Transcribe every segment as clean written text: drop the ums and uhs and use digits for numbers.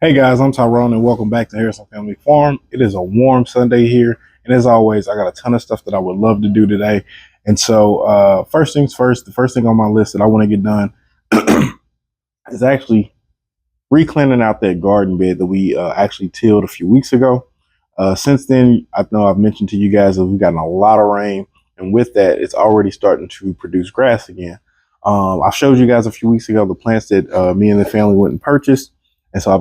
Hey guys, I'm Tyrone and welcome back to Harrison Family Farm. It is a warm Sunday here, and as always, I got a ton of stuff that I would love to do today. And so, first things first, the first thing on my list that I want to get done is actually re-cleaning out that garden bed that we actually tilled a few weeks ago. Since then, I know I've mentioned to you guys that we've gotten a lot of rain, and with that, it's already starting to produce grass again. I showed you guys a few weeks ago the plants that me and the family went and purchased, and so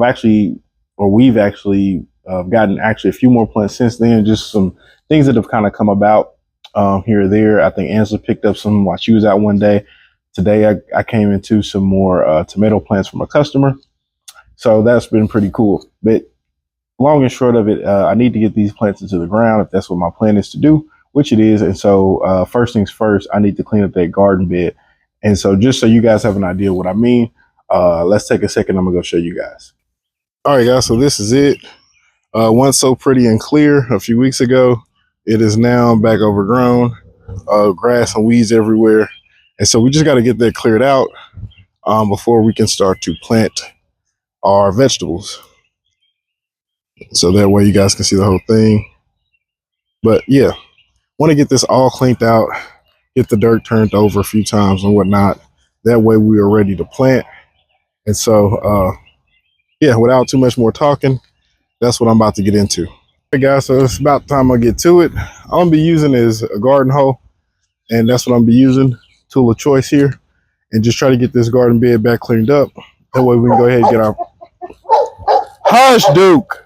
we've actually gotten actually a few more plants since then. Just some things that have kind of come about here or there. I think Angela picked up some while she was out one day. Today, I came into some more tomato plants from a customer, so that's been pretty cool. But long and short of it, I need to get these plants into the ground if that's what my plan is to do, which it is. And so, first things first, I need to clean up that garden bed. And so, just so you guys have an idea what I mean, let's take a second. I'm gonna go show you guys. All right, guys. So this is it. Once so pretty and clear a few weeks ago, it is now back overgrown, grass and weeds everywhere. And so we just got to get that cleared out before we can start to plant our vegetables. So that way you guys can see the whole thing. But yeah, want to get this all cleaned out, get the dirt turned over a few times and whatnot. That way we are ready to plant. And so, yeah, without too much more talking, that's what I'm about to get into. Hey guys, so it's about time I get to it. All I'm gonna be using is a garden hoe, and that's what I'm gonna be using, tool of choice here, and just try to get this garden bed back cleaned up. That way we can go ahead and get our hush, Duke.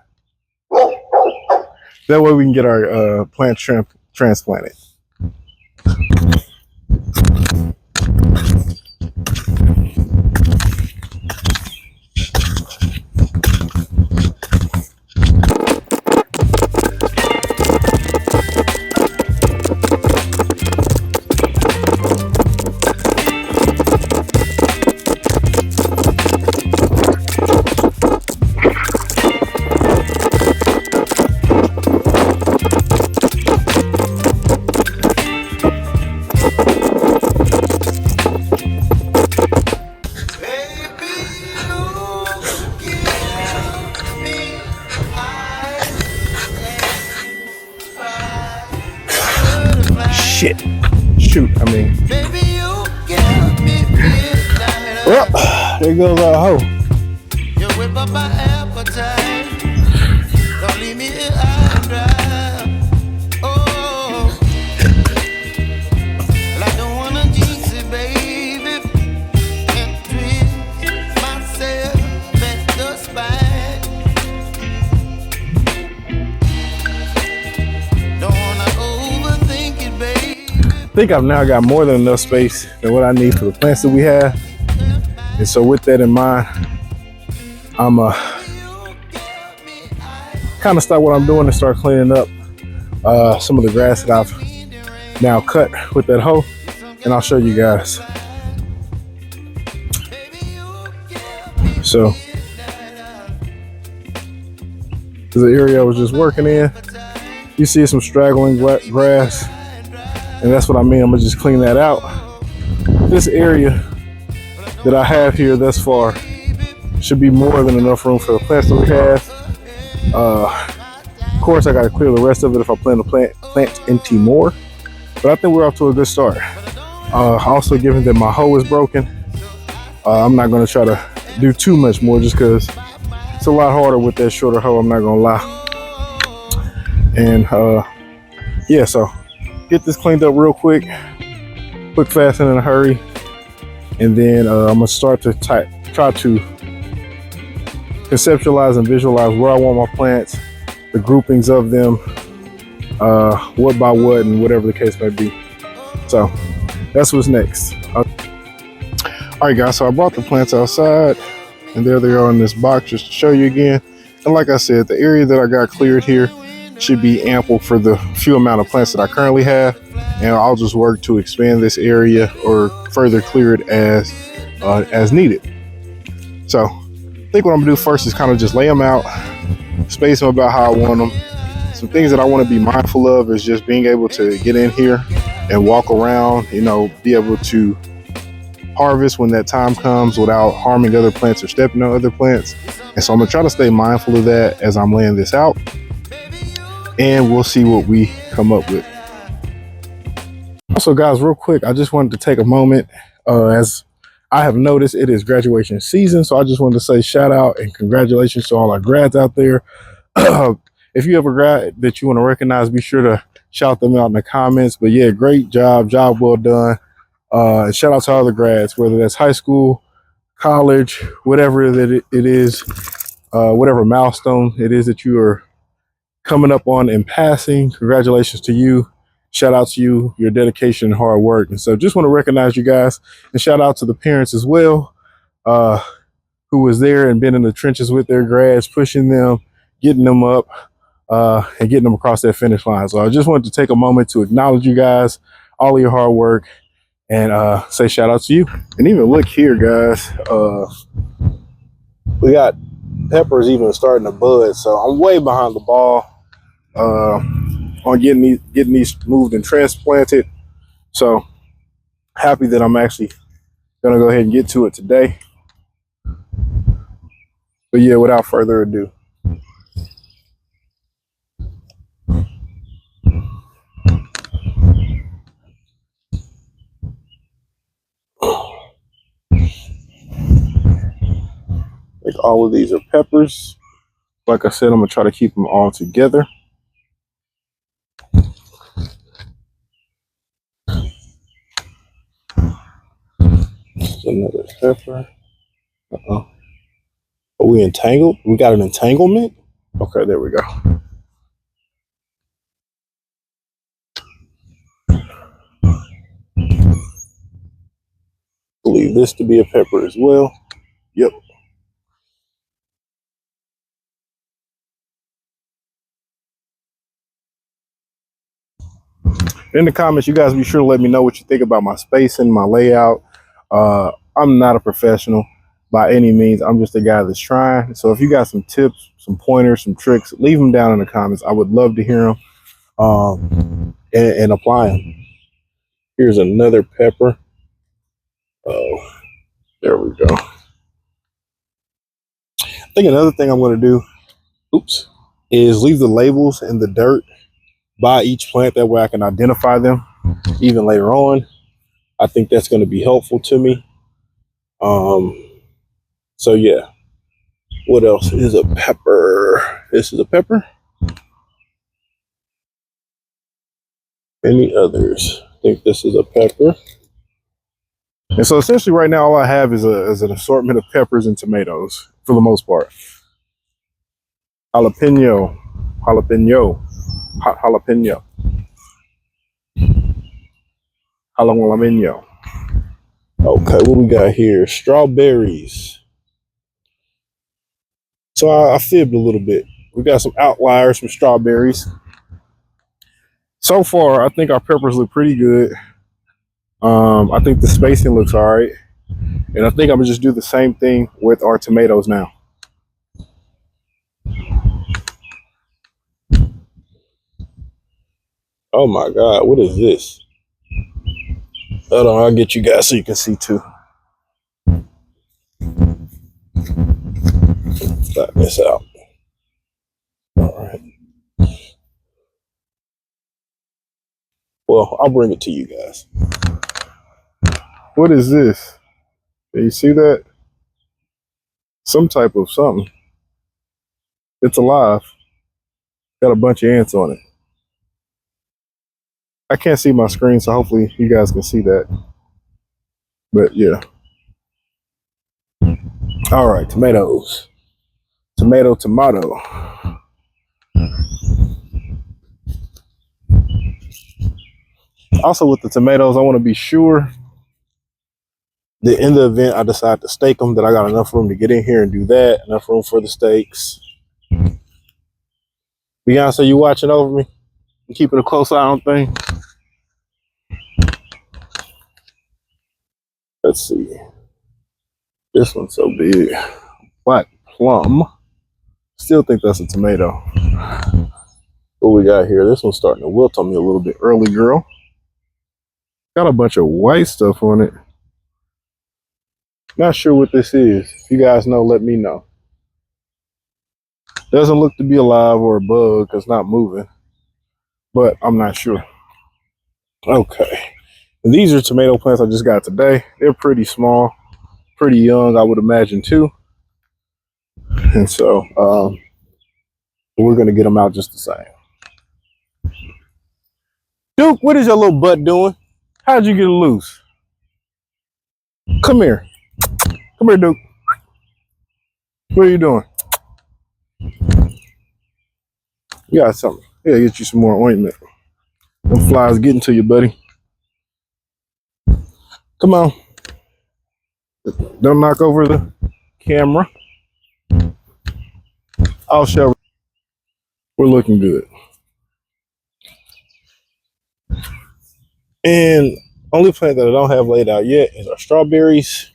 That way we can get our plants transplanted. Shit. Shoot, I mean. Well, there goes our hoe. You whip up my appetite. Don't leave me here dry. Oh, I don't wanna jinx it, baby. And twist myself at the spine. Don't wanna overthink it, baby. I think I've now got more than enough space than what I need for the plants that we have. And so with that in mind, I'm kind of start what I'm doing and start cleaning up some of the grass that I've now cut with that hoe, and I'll show you guys. So this is the area I was just working in. You see some straggling grass, and that's what I mean. I'm gonna just clean that out. This area that I have here thus far should be more than enough room for the plants that we have. Of course, I got to clear the rest of it if I plan to plant into more. But I think we're off to a good start. Also, given that my hoe is broken, I'm not going to try to do too much more just because it's a lot harder with that shorter hoe. I'm not going to lie. And yeah, so get this cleaned up real quick, fast, and in a hurry. And then I'm gonna start to try to conceptualize and visualize where I want my plants, the groupings of them, what by what, and whatever the case may be. So that's what's next. All right, guys, so I brought the plants outside, and there they are in this box just to show you again. And like I said, the area that I got cleared here should be ample for the few amount of plants that I currently have, and I'll just work to expand this area or further clear it as needed. So I think what I'm gonna do first is kind of just lay them out, space them about how I want them. Some things that I want to be mindful of is just being able to get in here and walk around, you know, be able to harvest when that time comes without harming other plants or stepping on other plants. And so I'm gonna try to stay mindful of that as I'm laying this out, and we'll see what we come up with. Also, guys, real quick, I just wanted to take a moment, as I have noticed it is graduation season, so I just wanted to say shout out and congratulations to all our grads out there. If you have a grad that you want to recognize, be sure to shout them out in the comments. But yeah, great job well done. Shout out to all the grads, whether that's high school, college, whatever that it is, whatever milestone it is that you are coming up on and passing. Congratulations to you. Shout out to you, your dedication and hard work. And so just want to recognize you guys, and shout out to the parents as well, who was there and been in the trenches with their grads, pushing them, getting them up, and getting them across that finish line. So I just wanted to take a moment to acknowledge you guys, all of your hard work, and say shout out to you. And even look here, guys, we got peppers even starting to bud. So I'm way behind the ball on getting these moved and transplanted. So happy that I'm actually gonna go ahead and get to it today. But yeah, without further ado. Like all of these are peppers. Like I said, I'm gonna try to keep them all together. Another pepper. Are we entangled? We got an entanglement? Okay, there we go. Believe this to be a pepper as well. Yep. In the comments, you guys be sure to let me know what you think about my spacing, my layout. I'm not a professional by any means. I'm just a guy that's trying. So if you got some tips, some pointers, some tricks, leave them down in the comments. I would love to hear them and apply them. Here's another pepper. Oh, there we go. I think another thing I'm going to do, is leave the labels in the dirt by each plant. That way I can identify them even later on. I think that's going to be helpful to me. So yeah. What else is a pepper? This is a pepper. Any others? I think this is a pepper. And so essentially right now all I have is an assortment of peppers and tomatoes for the most part. Jalapeno. Jalapeno. Okay, what we got here? Strawberries. So I fibbed a little bit. We got some outliers, some strawberries. So far, I think our peppers look pretty good. I think the spacing looks all right. And I think I'm gonna just do the same thing with our tomatoes now. Oh my God, what is this? Hold on, I'll get you guys so you can see too. Start this out. All right. Well, I'll bring it to you guys. What is this? Can you see that? Some type of something. It's alive. Got a bunch of ants on it. I can't see my screen, so hopefully you guys can see that. But yeah. All right, tomatoes. Tomato. Also with the tomatoes, I want to be sure that in the event I decide to stake them, that I got enough room to get in here and do that. Enough room for the stakes. Beyonce, you watching over me? You keeping a close eye on things? Let's see. This one's so big. Black plum. Still think that's a tomato. What we got here? This one's starting to wilt on me a little bit early, girl. Got a bunch of white stuff on it. Not sure what this is. If you guys know, let me know. Doesn't look to be alive or a bug because it's not moving, but I'm not sure. Okay. These are tomato plants I just got today. They're pretty small, pretty young, I would imagine too. And so we're going to get them out just the same. Duke, what is your little butt doing? How'd you get loose? Come here. Come here, Duke. What are you doing? You got something. Yeah, get you some more ointment. Them flies getting to you, buddy. Come on. Don't knock over the camera. I'll show. We're looking good. And only plant that I don't have laid out yet is our strawberries,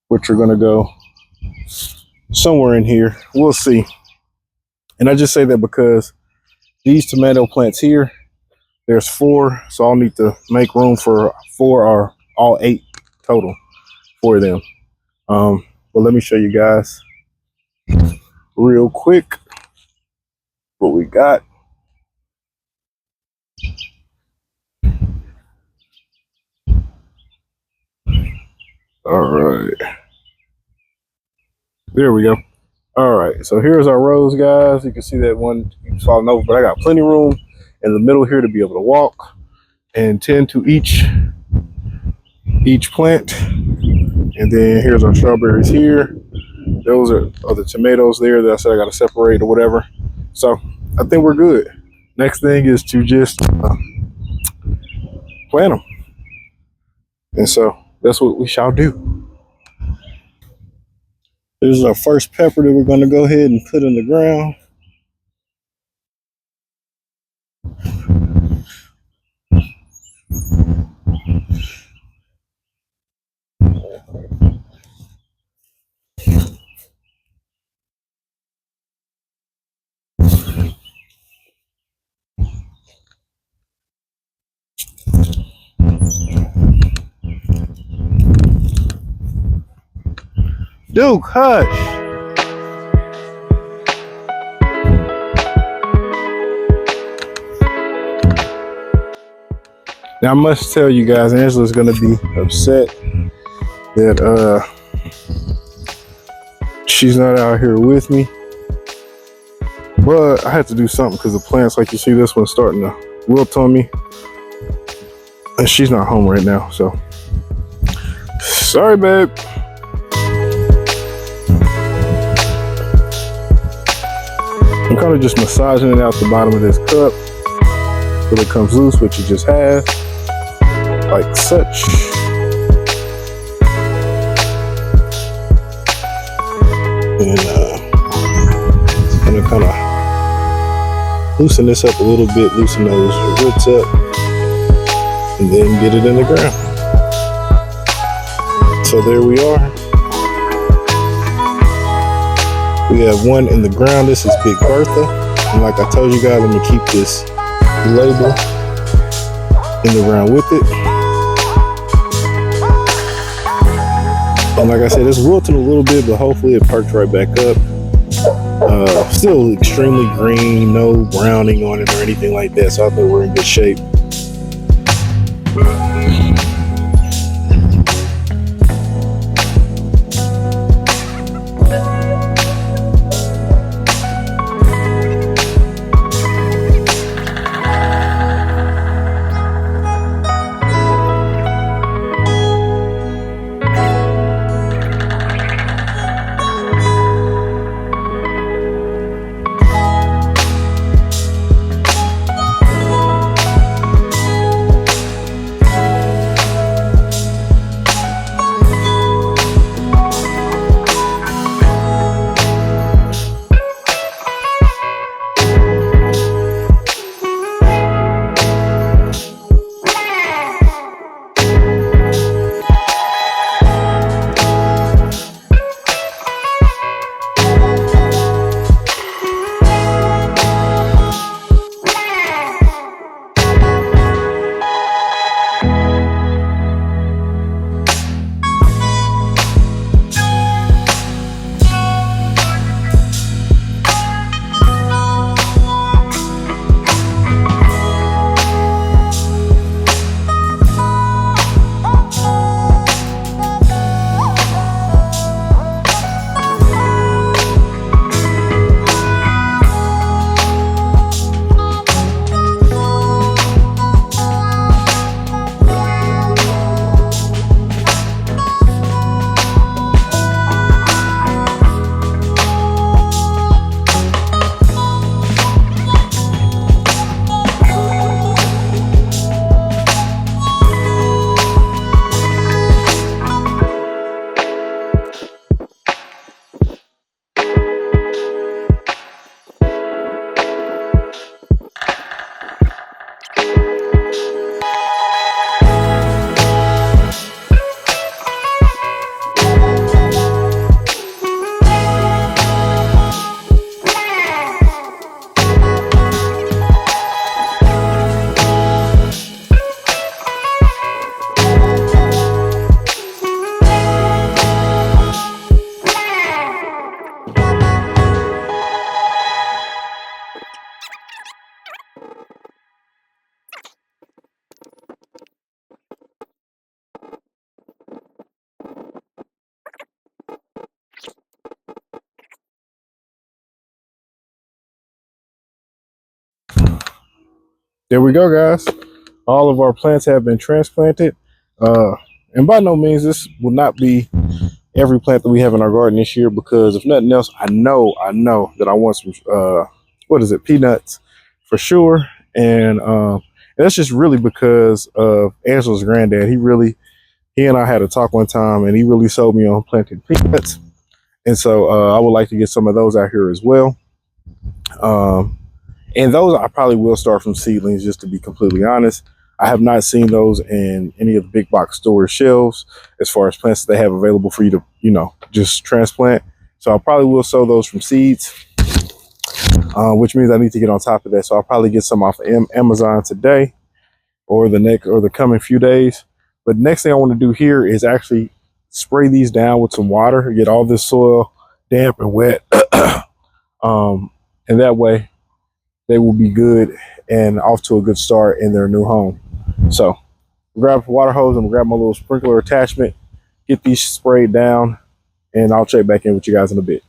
which are going to go somewhere in here. We'll see. And I just say that because these tomato plants here, there's 4, so I'll need to make room for 4 or all 8 total for them. But let me show you guys real quick what we got. All right. There we go. All right. So here's our rows, guys. You can see that one keeps falling over, but I got plenty of room in the middle here to be able to walk and tend to each plant. And then here's our strawberries here. Those are the tomatoes there that I said I got to separate or whatever. So I think we're good. Next thing is to just plant them. And so that's what we shall do. This is our first pepper that we're going to go ahead and put in the ground. Duke, hush. Now I must tell you guys, Angela's gonna be upset that she's not out here with me. But I had to do something because the plants, like you see, this one's starting to wilt on me. And she's not home right now, so sorry, babe. I'm kind of just massaging it out the bottom of this cup till it comes loose, which it just has, like such. And I'm gonna kind of loosen this up a little bit, loosen those roots up, and then get it in the ground. So there we are. We have one in the ground. This is Big Bertha. And like I told you guys, I'm gonna keep this label in the ground with it. And like I said, it's wilting a little bit, but hopefully it perks right back up. Still extremely green, no browning on it or anything like that. So I think we're in good shape. There we go, guys. All of our plants have been transplanted. Uh, and by no means, this will not be every plant that we have in our garden this year, because if nothing else, I know that I want some, what is it, peanuts for sure. And that's just really because of Angela's granddad. He and I had a talk one time, and he really sold me on planting peanuts. And so I would like to get some of those out here as well. Um, and those I probably will start from seedlings, just to be completely honest. I have not seen those in any of the big box store shelves as far as plants that they have available for you to, just transplant. So I probably will sow those from seeds, which means I need to get on top of that. So I'll probably get some off of Amazon today or the coming few days. But next thing I want to do here is actually spray these down with some water, get all this soil damp and wet. And that way they will be good and off to a good start in their new home. So grab a water hose and grab my little sprinkler attachment, get these sprayed down, and I'll check back in with you guys in a bit.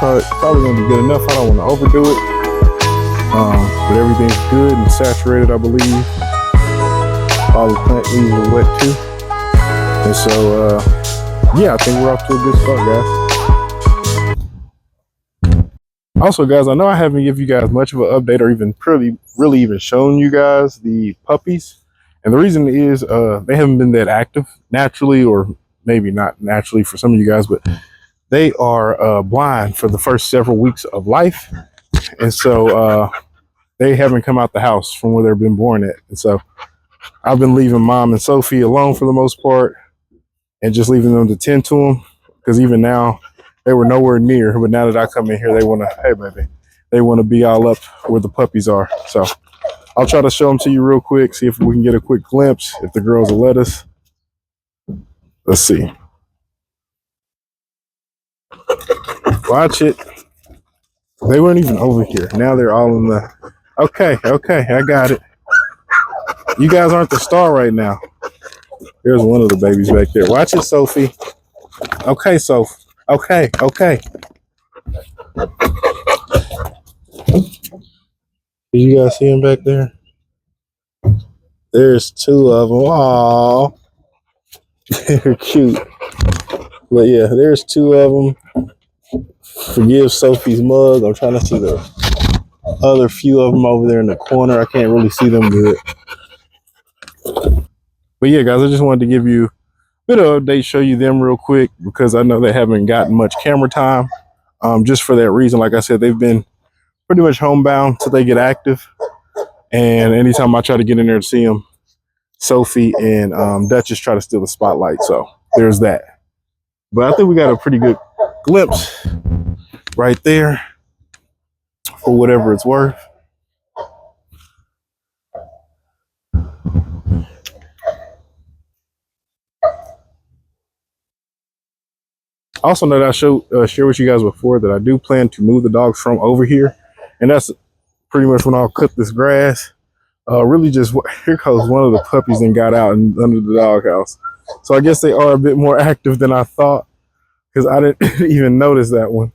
That's probably going to be good enough. I don't want to overdo it. But everything's good and saturated, I believe. All the plant leaves are wet too. And so, yeah, I think we're off to a good start, guys. Also, guys, I know I haven't given you guys much of an update or even really even shown you guys the puppies. And the reason is they haven't been that active naturally, or maybe not naturally for some of you guys, but they are blind for the first several weeks of life. And so they haven't come out the house from where they've been born at. And so I've been leaving Mom and Sophie alone for the most part and just leaving them to tend to them, because even now they were nowhere near. But now that I come in here, they want to, hey, baby, they want to be all up where the puppies are. So I'll try to show them to you real quick, see if we can get a quick glimpse, if the girls will let us. Let's see. Watch it. They weren't even over here. Now they're all in the... Okay, I got it. You guys aren't the star right now. There's one of the babies back there. Watch it, Sophie. Okay, Sophie. Okay. Did you guys see him back there? There's two of them. Aww. They're cute. But yeah, there's two of them. Forgive Sophie's mug. I'm trying to see the other few of them over there in the corner. I can't really see them good. But yeah, guys, I just wanted to give you a bit of update, show you them real quick, because I know they haven't gotten much camera time. Just for that reason, like I said, they've been pretty much homebound till they get active. And anytime I try to get in there to see them, Sophie and Duchess try to steal the spotlight. So there's that. But I think we got a pretty good glimpse right there for whatever it's worth. Also, that I share with you guys before that I do plan to move the dogs from over here, and that's pretty much when I'll cut this grass. Really, just here goes one of the puppies and got out and under the doghouse. So I guess they are a bit more active than I thought, because I didn't even notice that one.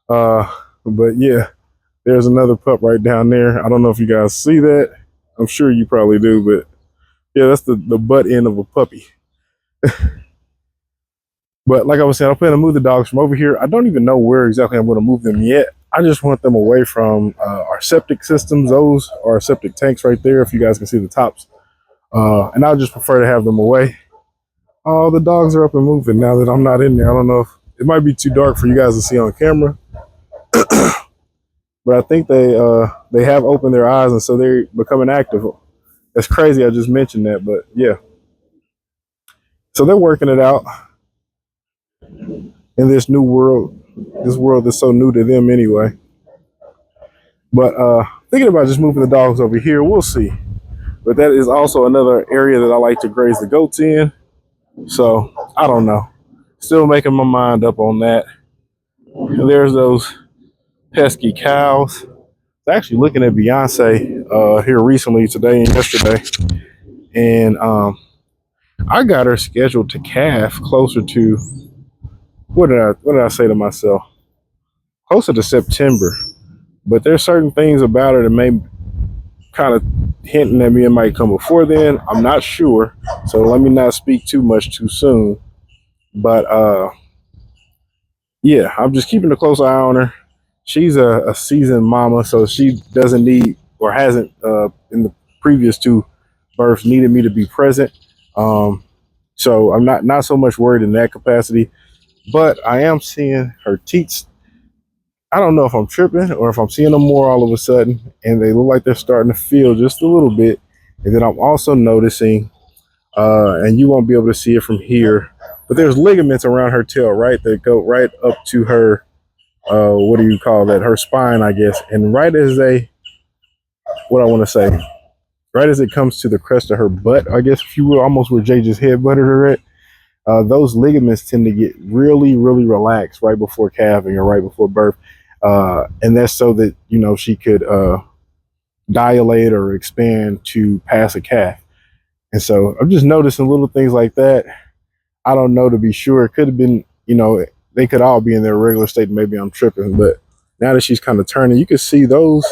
But yeah, there's another pup right down there. I don't know if you guys see that. I'm sure you probably do, but yeah, that's the butt end of a puppy. But like I was saying, I'm planning to move the dogs from over here. I don't even know where exactly I'm going to move them yet. I just want them away from our septic systems. Those are our septic tanks right there, if you guys can see the tops. And I would just prefer to have them away. Oh, the dogs are up and moving now that I'm not in there. I don't know if it might be too dark for you guys to see on camera, but I think they have opened their eyes and so they're becoming active. That's crazy. I just mentioned that, but yeah. So they're working it out in this new world. This world is so new to them anyway. But thinking about just moving the dogs over here, we'll see. But that is also another area that I like to graze the goats in. So I don't know. Still making my mind up on that. And there's those pesky cows. I was actually looking at Beyonce here recently, today and yesterday, and I got her scheduled to calf closer to what did I say to myself? Closer to September. But there's certain things about her that may kind of hinting at me it might come before then. I'm not sure, so let me not speak too much too soon. But yeah, I'm just keeping a close eye on her. She's a seasoned mama, so she doesn't need or hasn't in the previous two births needed me to be present. Um, so I'm not so much worried in that capacity, but I am seeing her teats. I don't know if I'm tripping or if I'm seeing them more all of a sudden, and they look like they're starting to feel just a little bit. And then I'm also noticing, and you won't be able to see it from here, but there's ligaments around her tail, right, that go right up to her what do you call that? Her spine, I guess. And right as what I want to say, right as it comes to the crest of her butt, I guess, if you will, almost where Jay just head butted her at, those ligaments tend to get really, really relaxed right before calving or right before birth. And that's so that, she could dilate or expand to pass a calf. And so I'm just noticing little things like that. I don't know to be sure. It could have been, they could all be in their regular state. Maybe I'm tripping, but now that she's kind of turning, you can see those.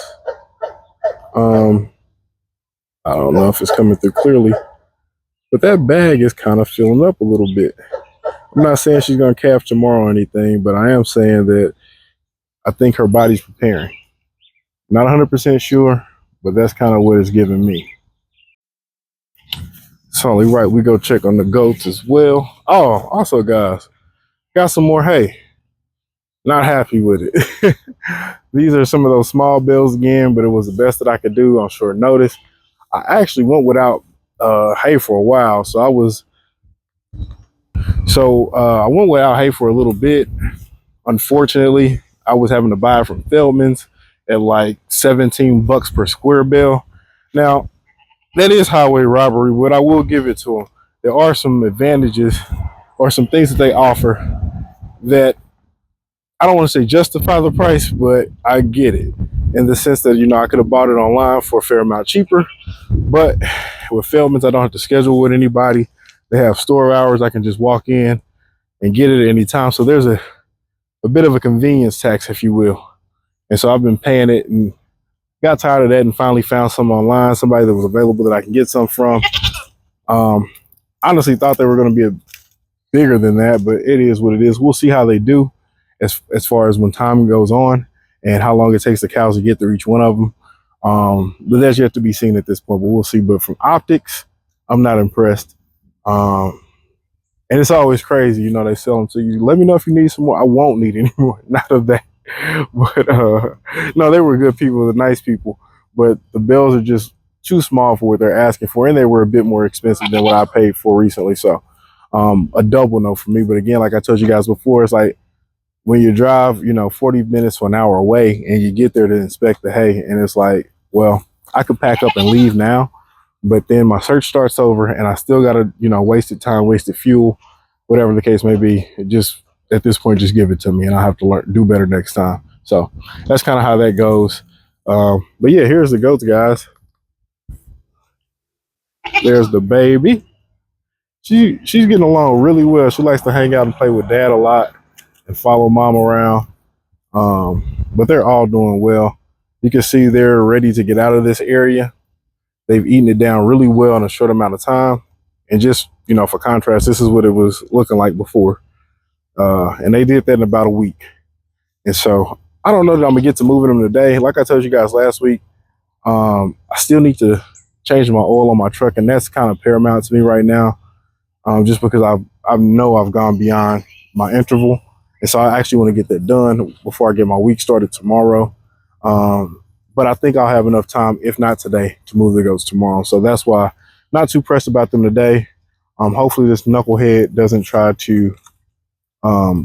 I don't know if it's coming through clearly, but that bag is kind of filling up a little bit. I'm not saying she's going to calf tomorrow or anything, but I am saying that I think her body's preparing. Not 100% sure, but that's kind of what it's giving me. It's only right we go check on the goats as well. Oh, also, guys, got some more hay. Not happy with it. These are some of those small bills again, but it was the best that I could do on short notice. I actually went without hay for a while, so I went without hay for a little bit. Unfortunately, I was having to buy it from Feldman's at like $17 per square bale. Now, that is highway robbery, but I will give it to them. There are some advantages or some things that they offer that I don't want to say justify the price, but I get it in the sense that, I could have bought it online for a fair amount cheaper. But with Feldman's, I don't have to schedule with anybody. They have store hours. I can just walk in and get it at any time. So there's a bit of a convenience tax, if you will. And so I've been paying it and got tired of that and finally found some online, somebody that was available that I can get some from. Honestly thought they were going to be bigger than that, but it is what it is. We'll see how they do as far as when time goes on and how long it takes the cows to get through each one of them. But that's yet to be seen at this point, but we'll see. But from optics, I'm not impressed. And it's always crazy, they sell them to you. Let me know if you need some more. I won't need any more. Not of that. But no, they were good people, they're nice people. But the bills are just too small for what they're asking for, and they were a bit more expensive than what I paid for recently. So a double no for me. But again, like I told you guys before, it's like when you drive, 40 minutes to an hour away and you get there to inspect the hay, and it's like, well, I could pack up and leave now, but then my search starts over and I still got to, wasted time, wasted fuel, whatever the case may be. It just, at this point, just give it to me and I'll have to do better next time. So that's kind of how that goes. But yeah, here's the goats, guys. There's the baby. She's getting along really well. She likes to hang out and play with dad a lot and follow mom around. But they're all doing well. You can see they're ready to get out of this area. They've eaten it down really well in a short amount of time. And just, for contrast, this is what it was looking like before. And they did that in about a week. And so I don't know that I'm gonna get to moving them today. Like I told you guys last week, I still need to change my oil on my truck, and that's kind of paramount to me right now. just because I know I've gone beyond my interval, and so I actually want to get that done before I get my week started tomorrow. But I think I'll have enough time, if not today, to move the goats tomorrow. So that's why not too pressed about them today. Hopefully this knucklehead doesn't try to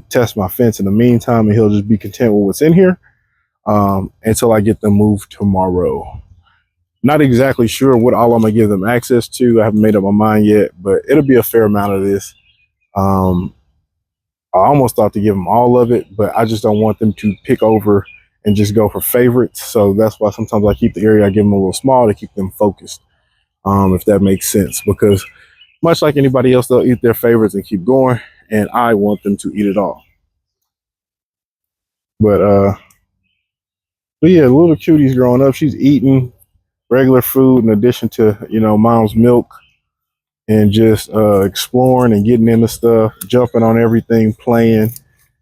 test my fence in the meantime, and he'll just be content with what's in here until I get them moved tomorrow. Not exactly sure what all I'm gonna give them access to. I haven't made up my mind yet, but it'll be a fair amount of this. I almost thought to give them all of it, but I just don't want them to pick over and just go for favorites. So that's why sometimes I keep the area I give them a little small to keep them focused, if that makes sense. Because much like anybody else, they'll eat their favorites and keep going, and I want them to eat it all. But yeah, little cutie's growing up. She's eating regular food in addition to, mom's milk, and just exploring and getting into stuff, jumping on everything, playing.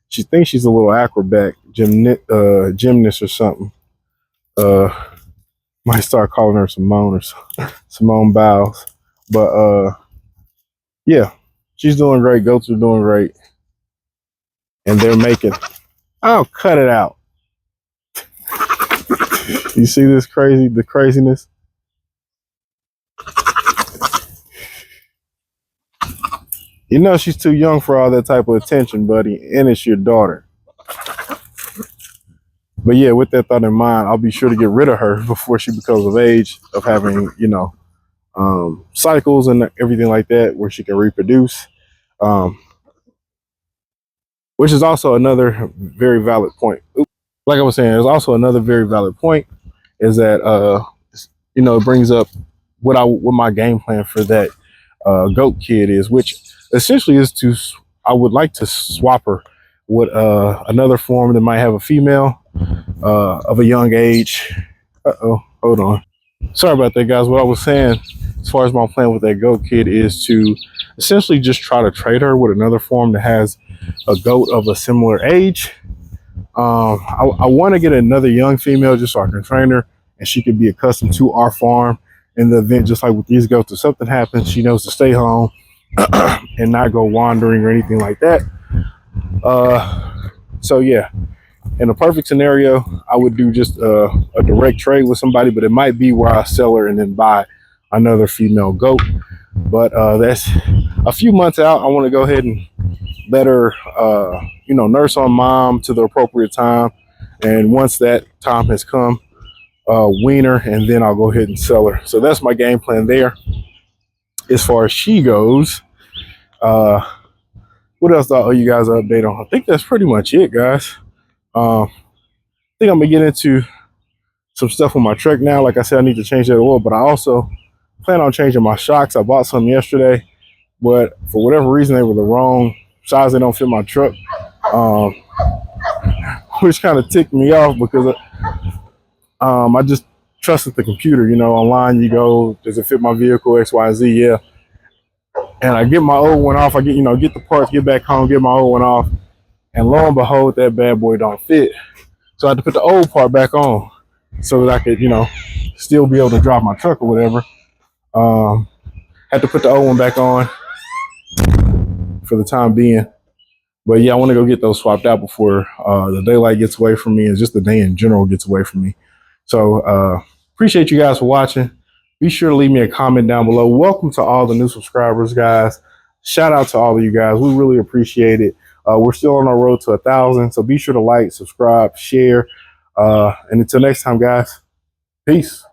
She thinks she's a little acrobat, gymnast or something. Uh, might start calling her Simone or Simone Biles. But yeah, she's doing great. Goats are doing great, and they're making. Oh, cut it out! You see the craziness. You know she's too young for all that type of attention, buddy, and it's your daughter. But yeah, with that thought in mind, I'll be sure to get rid of her before she becomes of age of having, cycles and everything like that, where she can reproduce. Which is also another very valid point. Like I was saying, there's also another very valid point is that it brings up what my game plan for that goat kid is, which essentially is I would like to swap her with another form that might have a female of a young age. Hold on. Sorry about that, guys. What I was saying, as far as my plan with that goat kid, is to essentially just try to trade her with another form that has a goat of a similar age. I want to get another young female just so I can train her and she could be accustomed to our farm in the event, just like with these goats, if something happens, she knows to stay home and not go wandering or anything like that. So yeah, in a perfect scenario, I would do just a direct trade with somebody, but it might be where I sell her and then buy another female goat. But that's a few months out. I want to go ahead and let her, nurse on mom to the appropriate time. And once that time has come, wean her, and then I'll go ahead and sell her. So that's my game plan there. As far as she goes, what else do I owe you guys an update on? I think that's pretty much it, guys. I think I'm gonna get into some stuff with my Trek now. Like I said, I need to change that oil, but I also plan on changing my shocks. I bought some yesterday, but for whatever reason, they were the wrong size. They don't fit my truck, which kind of ticked me off because I just trusted the computer. Online you go, does it fit my vehicle, X, Y, Z? Yeah. And I get my old one off. I get the parts, get back home, get my old one off, and lo and behold, that bad boy don't fit. So I had to put the old part back on so that I could, still be able to drive my truck or whatever. Had to put the old one back on for the time being. But yeah, I want to go get those swapped out before the daylight gets away from me and just the day in general gets away from me. So appreciate you guys for watching. Be sure to leave me a comment down below. Welcome to all the new subscribers, guys. Shout out to all of you guys. We really appreciate it. We're still on our road to 1,000. So be sure to like, subscribe, share. And until next time, guys, peace.